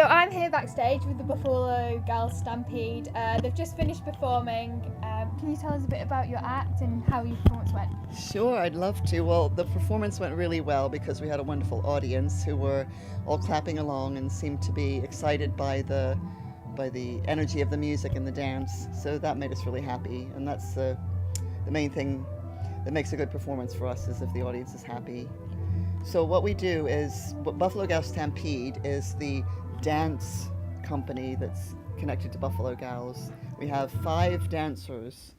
So I'm here backstage with the Buffalo Girls Stampede. They've just finished performing. Can you tell us a bit about your act and how your performance went? Sure, I'd love to. Well, the performance went really well because we had a wonderful audience who were all clapping along and seemed to be excited by the energy of the music and the dance. So that made us really happy, and that's the main thing that makes a good performance for us, is if the audience is happy. So what we do is, Buffalo Gals Stampede is the dance company that's connected to Buffalo Gals. We have 5 dancers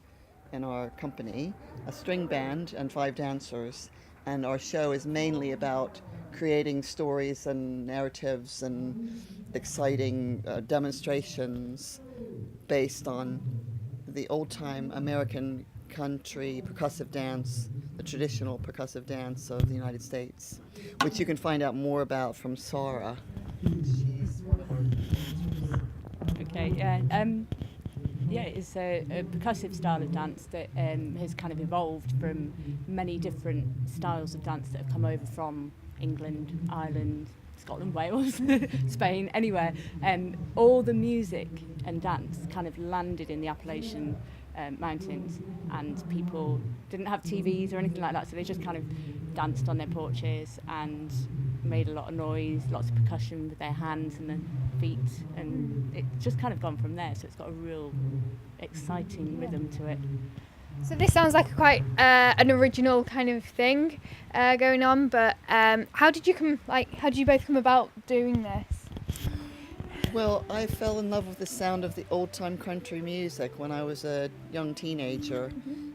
in our company, a string band and 5 dancers, and our show is mainly about creating stories and narratives and exciting demonstrations based on the old-time American country percussive dance, the traditional percussive dance of the United States, which you can find out more about from Sarah. She's one of our dancers. Okay, yeah, it's a percussive style of dance that has kind of evolved from many different styles of dance that have come over from England, Ireland, Scotland, Wales, Spain, anywhere. All the music and dance kind of landed in the Appalachian mountains, and people didn't have TVs or anything like that, so they just kind of danced on their porches and made a lot of noise, lots of percussion with their hands and their feet, and it's just kind of gone from there. So it's got a real exciting rhythm to it. So this sounds like quite an original kind of thing going on, but how did you both come about doing this? Well, I fell in love with the sound of the old-time country music when I was a young teenager,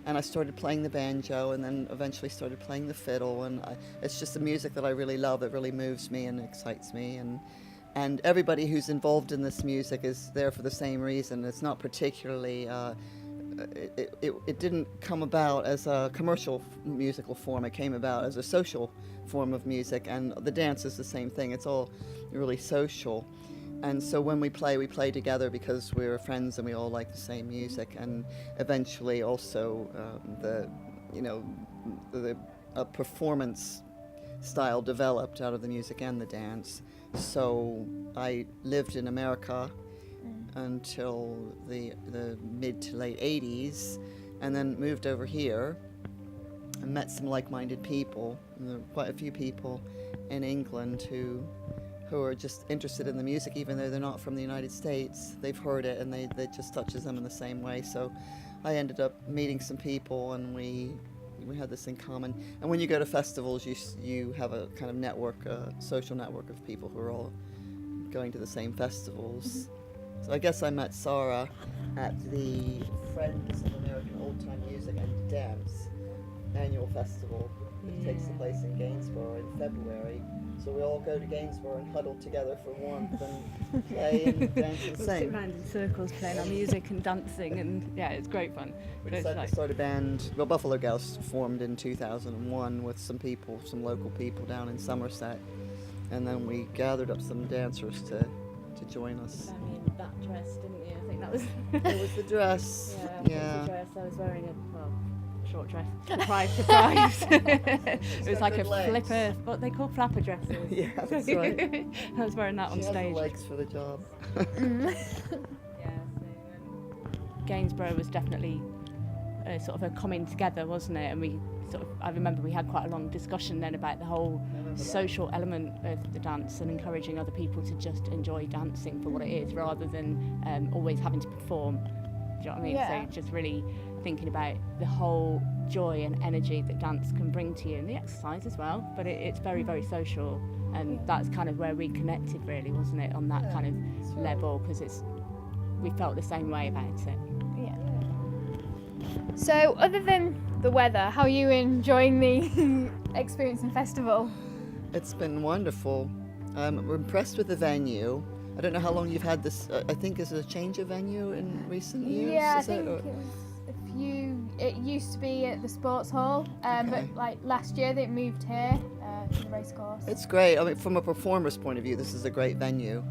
and I started playing the banjo and then eventually started playing the fiddle, and it's just the music that I really love. It really moves me and excites me, and everybody who's involved in this music is there for the same reason. It's not particularly, it didn't come about as a commercial musical form. It came about as a social form of music, and the dance is the same thing. It's all really social. And so when we play together because we're friends and we all like the same music. And eventually also the performance style developed out of the music and the dance. So I lived in America until the mid to late 80s, and then moved over here and met some like-minded people. And there were quite a few people in England who are just interested in the music, even though they're not from the United States. They've heard it and it just touches them in the same way. So I ended up meeting some people, and we had this in common. And when you go to festivals, you have a kind of network, a social network of people who are all going to the same festivals. So I guess I met Sarah at the Friends of American Old Time Music and Dance annual festival that takes place in Gainsborough in February. So we all go to Gainsborough and huddle together for warmth and play and dance and We'll sing. sit around in circles playing our music and dancing, and yeah, it's great fun. We But it's decided like- to start a band. Well, Buffalo Gals formed in 2001 with some local people down in Somerset, and then we gathered up some dancers to join us. I mean, that dress, didn't you? I think that was. It was the dress. Yeah, it Yeah. was the dress. I was wearing a short dress. Surprise! It was like a good legs. flipper, what they call flapper dresses. Yeah, that's right. I was wearing that on She has the stage. legs for the job. Yeah, so Gainsborough was definitely sort of a coming together, wasn't it? And I remember we had quite a long discussion then about the whole social element of the dance and encouraging other people to just enjoy dancing for what it is, rather than always having to perform. Do you know what I mean? Yeah. So just really thinking about the whole joy and energy that dance can bring to you, and the exercise as well. But it's very, very social, and that's kind of where we connected, really, wasn't it? On that kind of level, because we felt the same way about it. Yeah. So other than the weather, how are you enjoying the experience and festival? It's been wonderful. We're impressed with the venue. I don't know how long you've had this. I think is it a change of venue in recent years? Yeah, I is think it? it was a few. It used to be at the sports hall, Okay. but like last year they moved here to the race course. It's great. I mean, from a performer's point of view, this is a great venue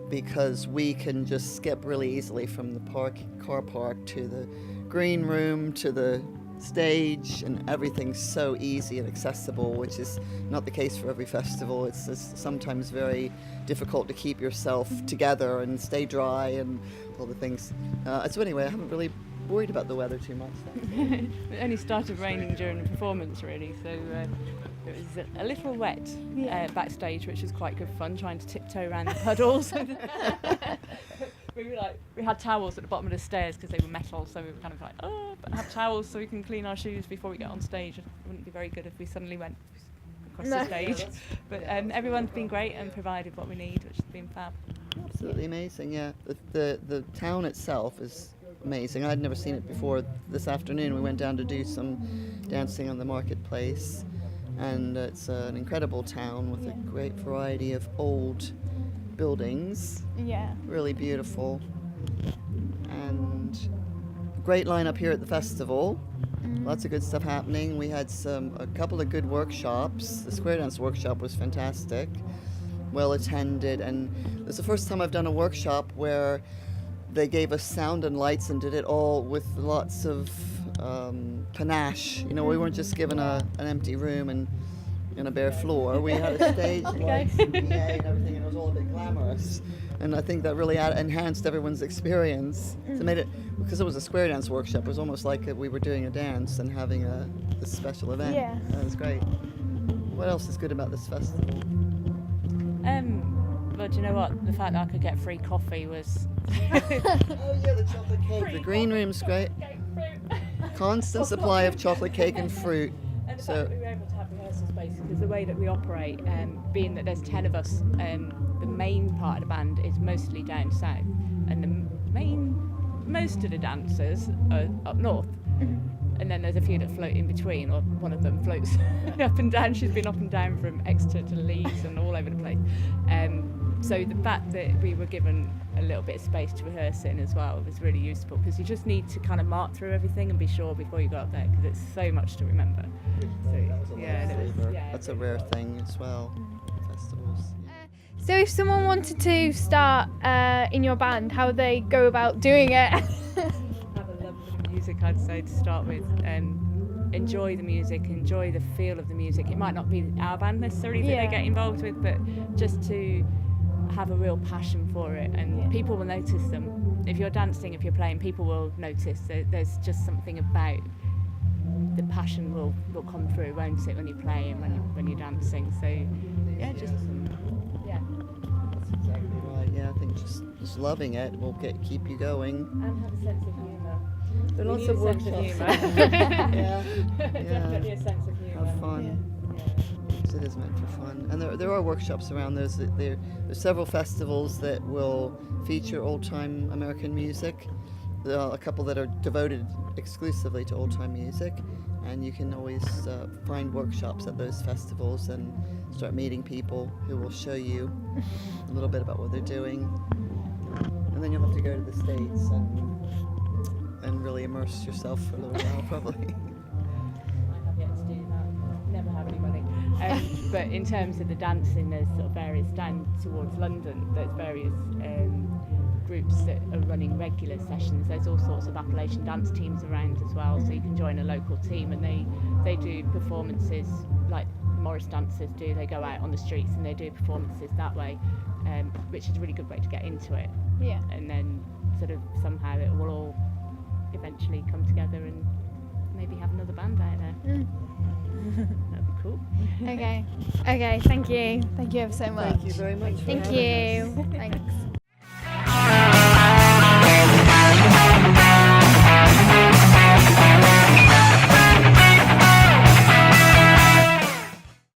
because we can just skip really easily from the car park to the green room to the stage, and everything's so easy and accessible, which is not the case for every festival. It's sometimes very difficult to keep yourself together and stay dry and all the things. So anyway, I haven't really worried about the weather too much. It only started raining during the performance, really, so it was a little wet backstage, which was quite good fun, trying to tiptoe around the puddles. We had towels at the bottom of the stairs because they were metal, so we were kind of like, but have towels so we can clean our shoes before we get on stage. It wouldn't be very good if we suddenly went across the stage. But everyone's been great and provided what we need, which has been fab. Absolutely amazing, yeah. The town itself is amazing. I'd never seen it before. This afternoon we went down to do some dancing on the marketplace, and it's an incredible town with a great variety of old buildings. Yeah. Really beautiful. And great lineup here at the festival. Lots of good stuff happening. We had a couple of good workshops. The square dance workshop was fantastic, well attended, and it's the first time I've done a workshop where they gave us sound and lights and did it all with lots of panache. You know, we weren't just given an empty room and a bare floor. We had a stage, lights and PA and everything, and it was all a bit glamorous. And I think that really enhanced everyone's experience. So it made it, because it was a square dance workshop, it was almost like we were doing a dance and having a special event. Yeah. That was great. What else is good about this festival? Well, do you know what? The fact that I could get free coffee was... Oh yeah, the chocolate cake. The green room's great. Constant supply of chocolate cake and fruit. And the fact that we were able to have rehearsal space, because the way that we operate, being that there's 10 of us, the main part of the band is mostly down south, and most of the dancers are up north. And then there's a few that float in between, or one of them floats up and down. She's been up and down from Exeter to Leeds and all over the place. So the fact that we were given a little bit of space to rehearse in as well was really useful, because you just need to kind of mark through everything and be sure before you go up there, because it's so much to remember. That's a rare thing as well, festivals. So if someone wanted to start in your band, how would they go about doing it? Have a love for the music, I'd say, to start with. Enjoy the music, enjoy the feel of the music. It might not be our band necessarily that they get involved with, but just to have a real passion for it, and people will notice them. If you're dancing, if you're playing, people will notice. There's just something about the passion will come through, won't it, when you play and when you're dancing. So That's exactly right. Yeah, I think just loving it will keep you going. And have a sense of humour. There are lots of workshops. Definitely a sense of humour. Have fun. It is meant for fun, and there are workshops around. There's several festivals that will feature old-time American music. There are a couple that are devoted exclusively to old-time music, and you can always find workshops at those festivals and start meeting people who will show you a little bit about what they're doing. And then you'll have to go to the States and really immerse yourself for a little while, probably. I have yet to do that. Never have any money. But in terms of the dancing, there's sort of various, down towards London, there's various groups that are running regular sessions. There's all sorts of Appalachian dance teams around as well, so you can join a local team, and they do performances like Morris dancers do. They go out on the streets and they do performances that way, which is a really good way to get into it. Yeah. And then sort of somehow it will all eventually come together and maybe have another band out there. That'd be cool. Okay, thank you ever so much. Thank you very much. Thank you. Thanks.